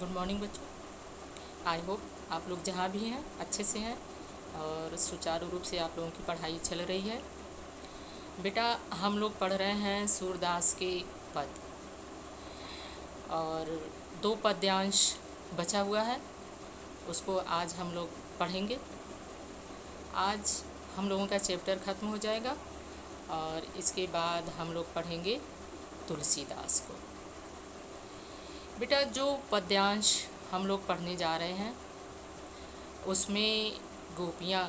Good morning बच्चों। I hope आप लोग जहाँ भी हैं अच्छे से हैं और सुचारू रूप से आप लोगों की पढ़ाई चल रही है। बेटा हम लोग पढ़ रहे हैं सूरदास के पद और 2 पद्यांश बचा हुआ है, उसको आज हम लोग पढ़ेंगे। आज हम लोगों का चैप्टर ख़त्म हो जाएगा और इसके बाद हम लोग पढ़ेंगे तुलसीदास को। बेटा जो पद्यांश हम लोग पढ़ने जा रहे हैं उसमें गोपियाँ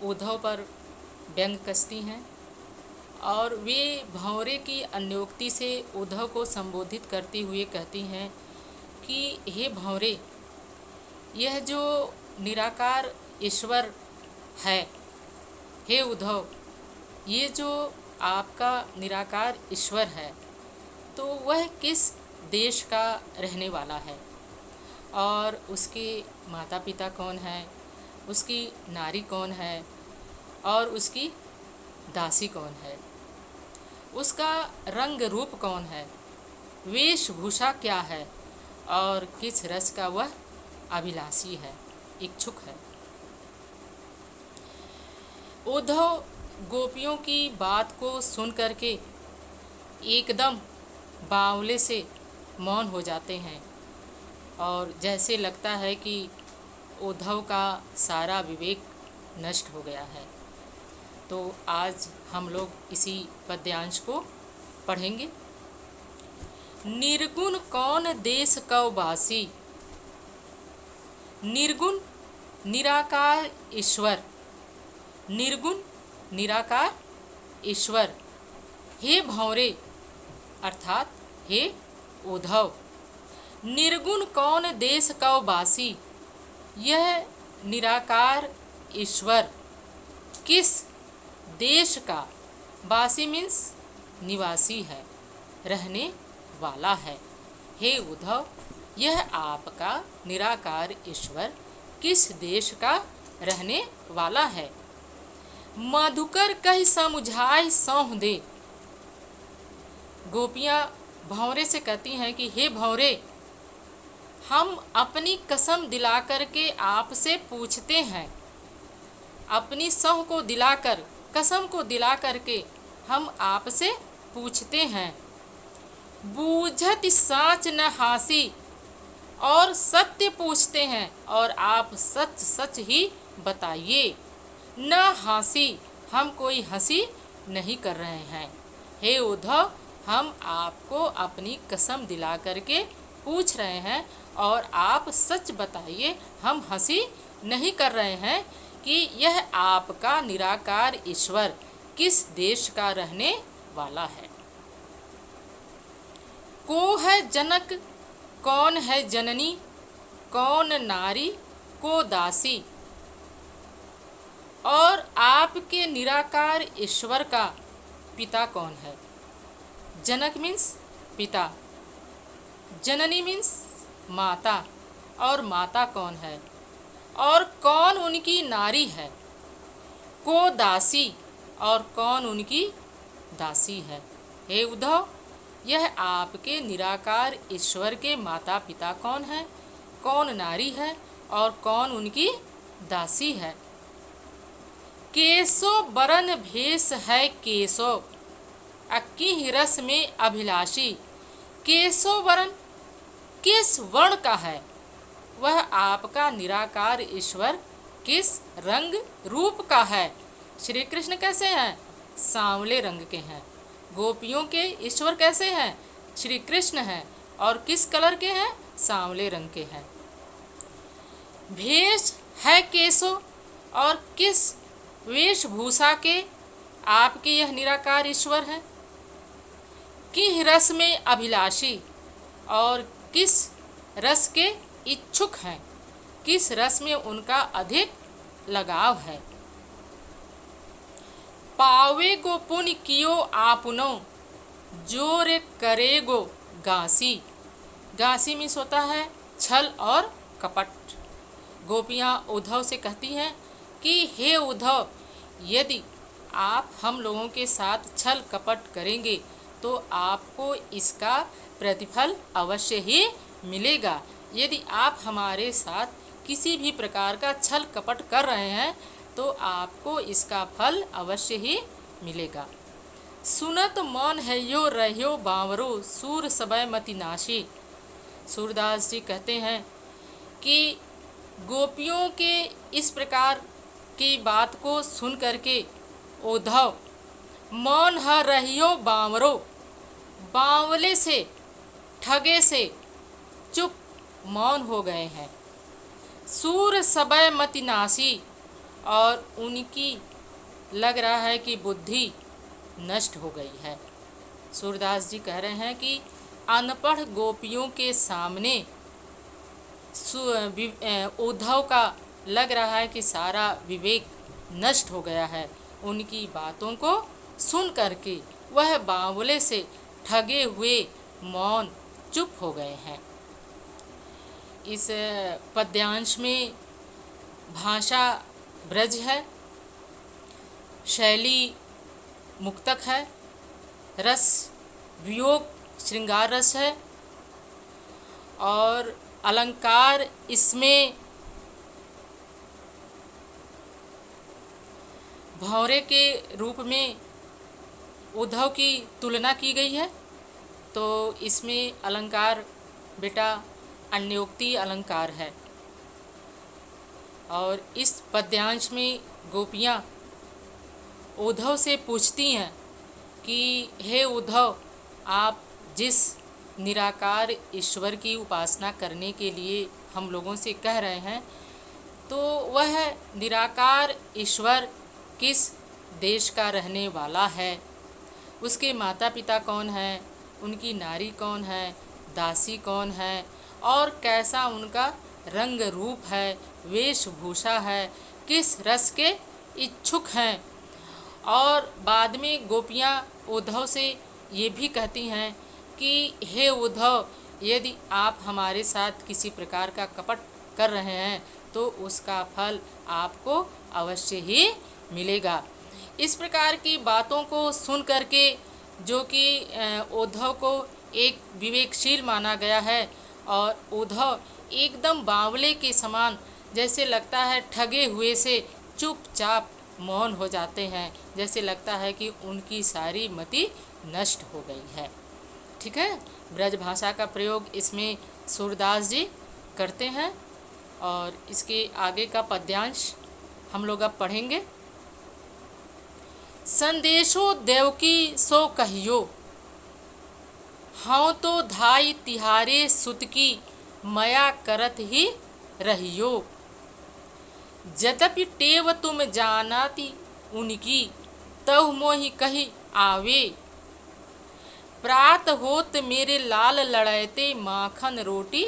उद्धव पर व्यंग कसती हैं और वे भंवरे की अन्योक्ति से उद्धव को संबोधित करते हुए कहती हैं कि हे भंवरे, यह जो निराकार ईश्वर है, हे उद्धव, ये जो आपका निराकार ईश्वर है तो वह किस देश का रहने वाला है और उसके माता पिता कौन है, उसकी नारी कौन है और उसकी दासी कौन है, उसका रंग रूप कौन है, वेशभूषा क्या है और किस रस का वह अभिलाषी है, इच्छुक है। उद्धव गोपियों की बात को सुन करके एकदम बावले से मौन हो जाते हैं और जैसे लगता है कि उद्धव का सारा विवेक नष्ट हो गया है। तो आज हम लोग इसी पद्यांश को पढ़ेंगे। निर्गुण कौन देश कौ बासी, निर्गुण निराकार ईश्वर, निर्गुण निराकार ईश्वर, हे भंवरे अर्थात हे उद्धव, निर्गुण कौन देश कौ बासी, यह निराकार ईश्वर किस देश का, बासी मीन्स निवासी है, रहने वाला है। हे उद्धव, यह आपका निराकार ईश्वर किस देश का रहने वाला है। मधुकर कहि समुझाय सौंह दे, गोपियाँ भंवरे से कहती हैं कि हे भंवरे, हम अपनी कसम दिला कर के आपसे पूछते हैं, अपनी सौंह को दिलाकर, कसम को दिला करके हम आपसे पूछते हैं। बूझत साच न हासी, और सत्य पूछते हैं और आप सच सच ही बताइए। न हासी, हम कोई हंसी नहीं कर रहे हैं। हे उद्धव, हम आपको अपनी कसम दिला करके पूछ रहे हैं और आप सच बताइए, हम हंसी नहीं कर रहे हैं कि यह आपका निराकार ईश्वर किस देश का रहने वाला है। को है जनक, कौन है जननी, कौन नारी को दासी, और आपके निराकार ईश्वर का पिता कौन है। जनक मीन्स पिता, जननी मीन्स माता, और माता कौन है और कौन उनकी नारी है। को दासी, और कौन उनकी दासी है। हे उद्धव, यह आपके निराकार ईश्वर के माता पिता कौन है, कौन नारी है और कौन उनकी दासी है। केसो बरन भेष है केसो, अक्की रस में अभिलाषी। केसो वरण, किस वर्ण का है, वह आपका निराकार ईश्वर किस रंग रूप का है। श्री कृष्ण कैसे हैं, सांवले रंग के हैं। गोपियों के ईश्वर कैसे हैं, श्री कृष्ण हैं, और किस कलर के हैं, सांवले रंग के हैं। भेष है केसो, और किस वेशभूषा के आपके यह निराकार ईश्वर है। कि रस में अभिलाषी, और किस रस के इच्छुक हैं, किस रस में उनका अधिक लगाव है। पावे गो पुण्य कियो आपनो, जोर करेगो गासी। गासी मीन्स होता है छल और कपट। गोपियाँ उद्धव से कहती हैं कि हे उद्धव, यदि आप हम लोगों के साथ छल कपट करेंगे तो आपको इसका प्रतिफल अवश्य ही मिलेगा। यदि आप हमारे साथ किसी भी प्रकार का छल कपट कर रहे हैं तो आपको इसका फल अवश्य ही मिलेगा। सुनत मौन है यो रह्यो बावरो सूर सबय मति नाशी। सूरदास जी कहते हैं कि गोपियों के इस प्रकार की बात को सुन करके उद्धव मौन ह रहियो बावरो, बावले से ठगे से चुप मौन हो गए हैं। सूर सबय मति नाशी, और उनकी लग रहा है कि बुद्धि नष्ट हो गई है। सूरदास जी कह रहे हैं कि अनपढ़ गोपियों के सामने उद्धव का लग रहा है कि सारा विवेक नष्ट हो गया है। उनकी बातों को सुन करके वह बावले से ठगे हुए मौन चुप हो गए हैं। इस पद्यांश में भाषा ब्रज है, शैली मुक्तक है, रस वियोग श्रृंगार रस है, और अलंकार इसमें भौरे के रूप में उद्धव की तुलना की गई है। तो इसमें अलंकार बेटा अन्योक्ति अलंकार है। और इस पद्यांश में गोपियाँ उद्धव से पूछती हैं कि हे उद्धव, आप जिस निराकार ईश्वर की उपासना करने के लिए हम लोगों से कह रहे हैं, तो वह निराकार ईश्वर किस देश का रहने वाला है, उसके माता पिता कौन हैं, उनकी नारी कौन है, दासी कौन है, और कैसा उनका रंग रूप है, वेशभूषा है, किस रस के इच्छुक हैं। और बाद में गोपियाँ उद्धव से ये भी कहती हैं कि हे उद्धव, यदि आप हमारे साथ किसी प्रकार का कपट कर रहे हैं तो उसका फल आपको अवश्य ही मिलेगा। इस प्रकार की बातों को सुन करके जो कि उद्धव को एक विवेकशील माना गया है, और उद्धव एकदम बावले के समान जैसे लगता है ठगे हुए से चुपचाप मौन हो जाते हैं, जैसे लगता है कि उनकी सारी मति नष्ट हो गई है। ठीक है, ब्रज भाषा का प्रयोग इसमें सूरदास जी करते हैं। और इसके आगे का पद्यांश हम लोग अब पढ़ेंगे। संदेशो देवकी सो कहियो, हाँ तो धाई तिहारे सुत की मया करत ही रहियो। यद्यपि टेव तुम जानाती उनकी, तव मोहि कही आवे। प्रात होत मेरे लाल लड़ैते, माखन रोटी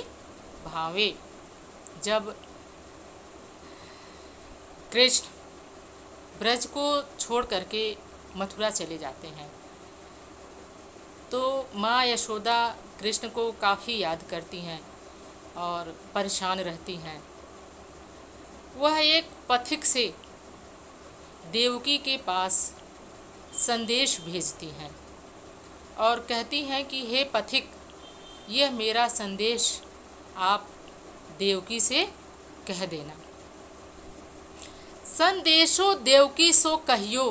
भावे। जब कृष्ण ब्रज को छोड़ करके मथुरा चले जाते हैं तो माँ यशोदा कृष्ण को काफ़ी याद करती हैं और परेशान रहती हैं। वह एक पथिक से देवकी के पास संदेश भेजती हैं और कहती हैं कि हे पथिक, यह मेरा संदेश आप देवकी से कह देना। संदेशो देवकी सो कहियो,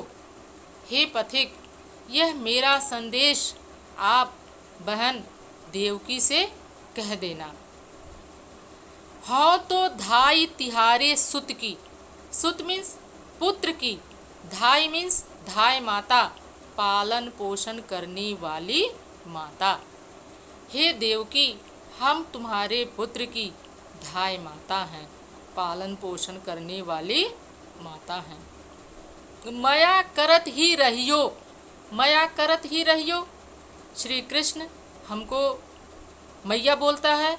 हे पथिक, यह मेरा संदेश आप बहन देवकी से कह देना। हाँ तो धाई तिहारे सुत की, सुत मीन्स पुत्र की, धाई मीन्स धाय माता, पालन पोषण करने वाली माता। हे देवकी, हम तुम्हारे पुत्र की धाय माता हैं, पालन पोषण करने वाली माता हैं। मया करत ही रहियो, मया करत ही रहियो, श्री कृष्ण हमको मैया बोलता है,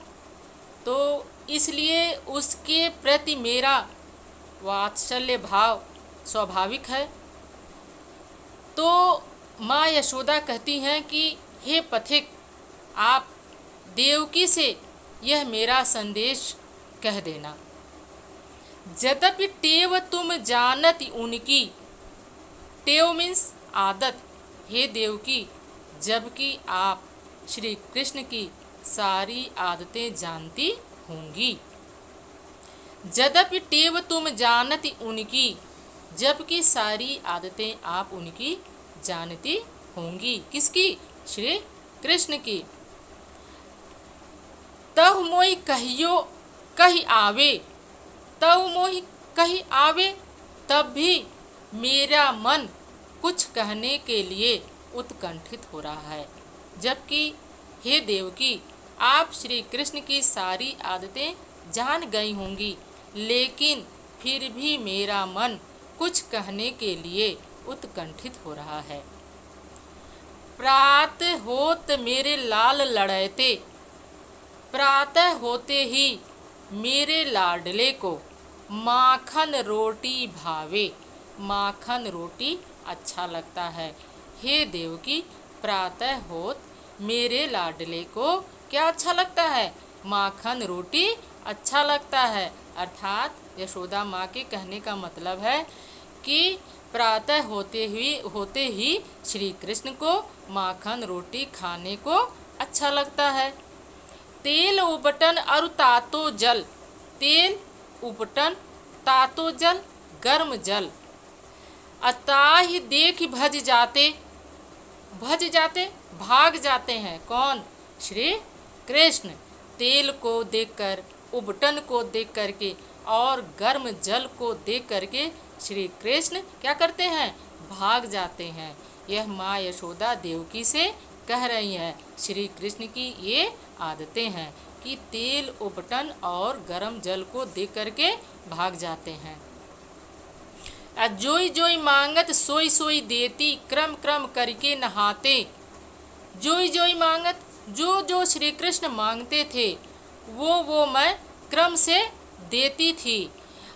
तो इसलिए उसके प्रति मेरा वात्सल्य भाव स्वाभाविक है। तो माँ यशोदा कहती हैं कि हे पथिक, आप देवकी से यह मेरा संदेश कह देना। यद्यपि टेव तुम जानत उनकी, टेव मीन्स आदत, हे देवकी, जबकि आप श्री कृष्ण की सारी आदतें जानती होंगी। यद्यपि टेव तुम जानती उनकी, जबकि सारी आदतें आप उनकी जानती होंगी। किसकी? श्री कृष्ण की। तब मोहि कहियो कही आवे, तब मोहि कही आवे, तब भी मेरा मन कुछ कहने के लिए उत्कंठित हो रहा है। जबकि हे देवकी, आप श्री कृष्ण की सारी आदतें जान गई होंगी, लेकिन फिर भी मेरा मन कुछ कहने के लिए उत्कंठित हो रहा है। प्रातः होत मेरे लाल लड़ैते, प्रातः होते ही मेरे लाडले को माखन रोटी भावे, माखन रोटी अच्छा लगता है। हे देवकी, प्रातः होत मेरे लाडले को क्या अच्छा लगता है? माखन रोटी अच्छा लगता है। अर्थात यशोदा माँ के कहने का मतलब है कि प्रातः होते ही श्री कृष्ण को माखन रोटी खाने को अच्छा लगता है। तेल उपटन और तातो जल, तेल उपटन तातो जल, गर्म जल, अताहि देख भज जाते, भज जाते भाग जाते हैं। कौन? श्री कृष्ण। तेल को देखकर, उबटन को देख करके और गर्म जल को देख करके श्री कृष्ण क्या करते हैं? भाग जाते हैं। यह माँ यशोदा देवकी से कह रही है। श्री कृष्ण की ये आदतें हैं कि तेल उबटन और गर्म जल को देख करके भाग जाते हैं। जोई जोई मांगत सोई सोई देती, क्रम क्रम करके नहाते। जोई जोई मांगत, जो जो श्री कृष्ण मांगते थे वो मैं क्रम से देती थी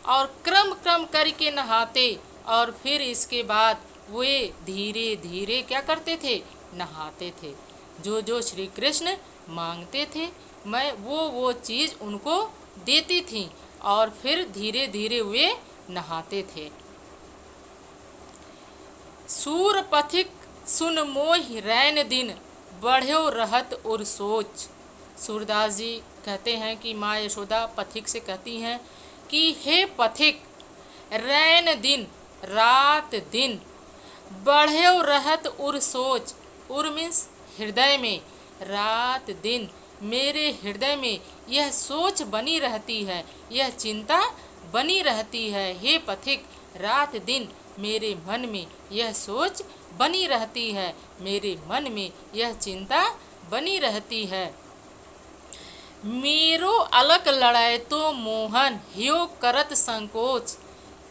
और क्रम क्रम करके नहाते, और फिर इसके बाद वे धीरे धीरे क्या करते थे? नहाते थे। जो जो श्री कृष्ण मांगते थे मैं वो चीज़ उनको देती थी और फिर धीरे धीरे वे नहाते थे। सूर पथिक सुन मोहि रैन दिन, बढ़्यो रहत और सोच। सूरदास जी कहते हैं कि माँ यशोदा पथिक से कहती हैं कि हे पथिक, रैन दिन, रात दिन, बढ़्यो रहत और सोच। उर मीन्स हृदय में, रात दिन मेरे हृदय में यह सोच बनी रहती है, यह चिंता बनी रहती है। हे पथिक, रात दिन मेरे मन में यह सोच बनी रहती है, मेरे मन में यह चिंता बनी रहती है। मेरो अलक लड़ाए तो मोहन, ह्यो करत संकोच।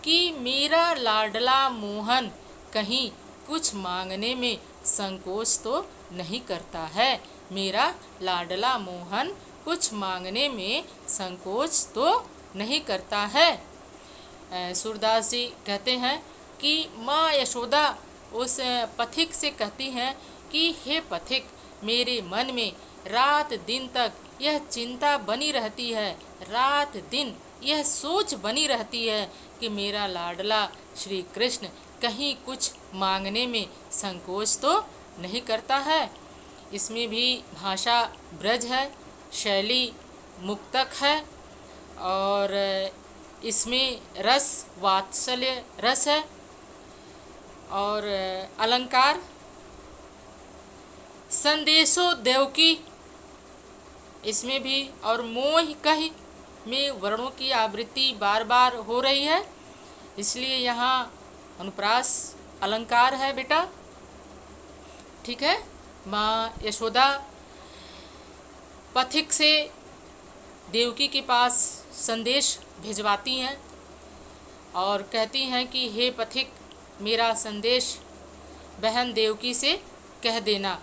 कि मेरा लाडला मोहन कहीं कुछ मांगने में संकोच तो नहीं करता है। मेरा लाडला मोहन कुछ मांगने में संकोच तो नहीं करता है। सूरदास जी कहते हैं कि माँ यशोदा उस पथिक से कहती हैं कि हे पथिक, मेरे मन में रात दिन तक यह चिंता बनी रहती है, रात दिन यह सोच बनी रहती है कि मेरा लाडला श्री कृष्ण कहीं कुछ मांगने में संकोच तो नहीं करता है। इसमें भी भाषा ब्रज है, शैली मुक्तक है और इसमें रस वात्सल्य रस है और अलंकार संदेशो देवकी इसमें भी, और मोहि कहि में वर्णों की आवृत्ति बार बार हो रही है, इसलिए यहाँ अनुप्रास अलंकार है बेटा। ठीक है। माँ यशोदा पथिक से देवकी के पास संदेश भिजवाती हैं और कहती हैं कि हे पथिक, मेरा संदेश बहन देवकी से कह देना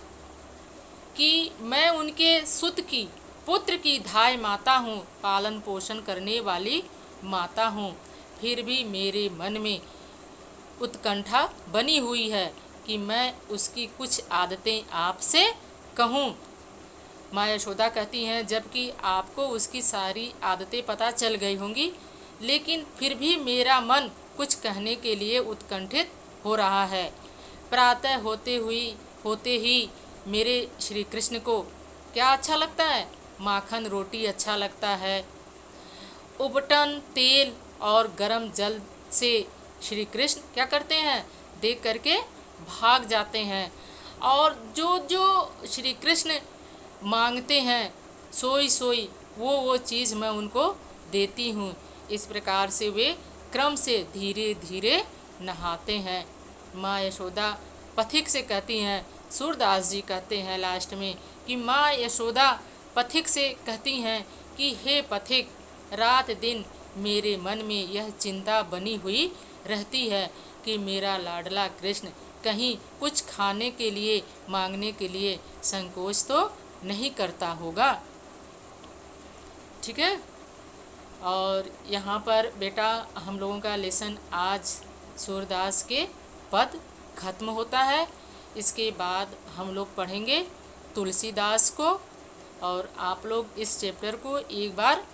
कि मैं उनके सुत की, पुत्र की धाय माता हूँ, पालन पोषण करने वाली माता हूँ। फिर भी मेरे मन में उत्कंठा बनी हुई है कि मैं उसकी कुछ आदतें आपसे कहूँ। माँ यशोदा कहती हैं जबकि आपको उसकी सारी आदतें पता चल गई होंगी, लेकिन फिर भी मेरा मन कुछ कहने के लिए उत्कंठित हो रहा है। प्रातः होते ही मेरे श्री कृष्ण को क्या अच्छा लगता है? माखन रोटी अच्छा लगता है। उबटन तेल और गरम जल से श्री कृष्ण क्या करते हैं, देख करके भाग जाते हैं। और जो जो श्री कृष्ण मांगते हैं सोई सोई वो चीज़ मैं उनको देती हूँ। इस प्रकार से वे क्रम से धीरे धीरे नहाते हैं। माँ यशोदा पथिक से कहती हैं, सूरदास जी कहते हैं लास्ट में कि माँ यशोदा पथिक से कहती हैं कि हे पथिक, रात दिन मेरे मन में यह चिंता बनी हुई रहती है कि मेरा लाडला कृष्ण कहीं कुछ खाने के लिए मांगने के लिए संकोच तो नहीं करता होगा। ठीक है। और यहाँ पर बेटा हम लोगों का लेसन आज सूरदास के पद खत्म होता है। इसके बाद हम लोग पढ़ेंगे तुलसीदास को। और आप लोग इस चैप्टर को एक बार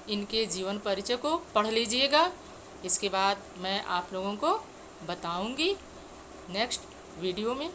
इनके जीवन परिचय को पढ़ लीजिएगा। इसके बाद मैं आप लोगों को बताऊंगी नेक्स्ट वीडियो में।